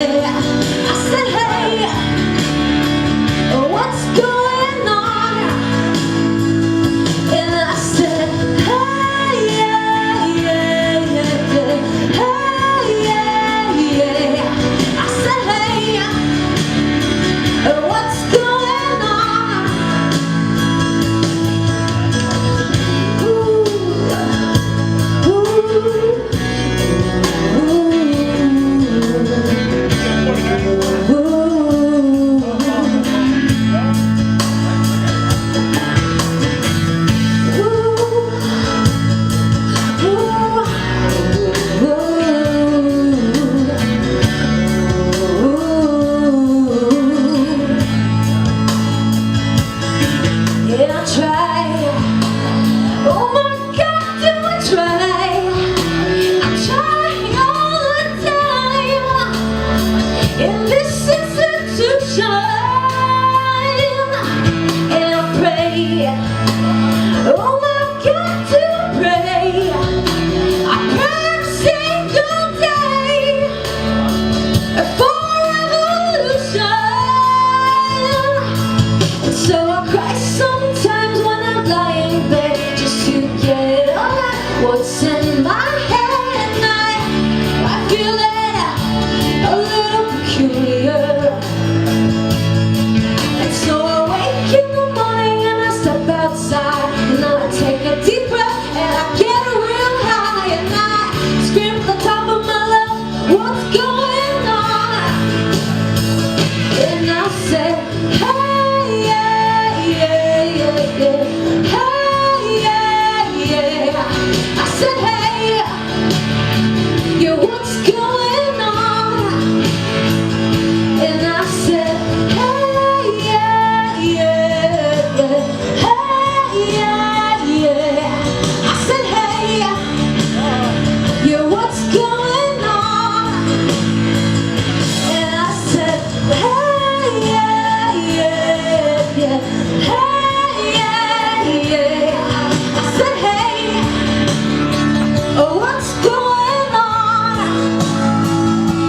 said, hey, what's going on? And I said, hey, yeah, yeah, yeah, yeah. Hey, yeah, yeah. I said, hey, what's going on? Ooh, yeah, I try. Oh my God, do I try? I'm trying all the time in this institution, and I pray. Oh my God, do I pray? I pray every single day for revolution. So I cry sometimes when I'm lying in bed just to get over what's in my head. And I feel that a little peculiar. And so I wake in the morning and I step outside and I take a deep breath and I get real high and I scream at the top of my lungs, what's going on? And I say, hey, yeah, yeah, yeah, yeah. Hey, yeah, yeah. I said, hey, yeah, what's going on? And I said, hey, yeah, yeah, yeah. Hey, yeah, yeah. I said, hey, yeah, what's going on? And I said, hey, yeah, yeah, yeah. Hey, yeah, yeah. I said, hey, what's going on?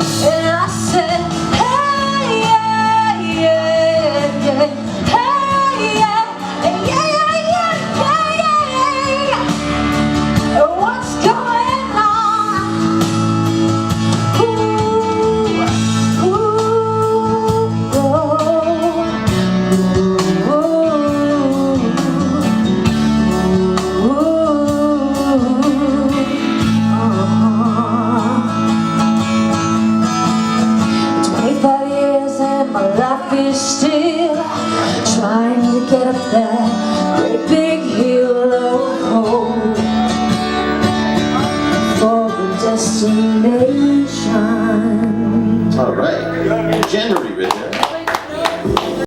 And I said, hey, yeah, yeah, yeah. Hey, yeah, yeah, yeah, yeah, yeah, yeah. What's going on? Ooh, ooh, oh, ooh, ooh, 25 years and my life is still trying to get up that great big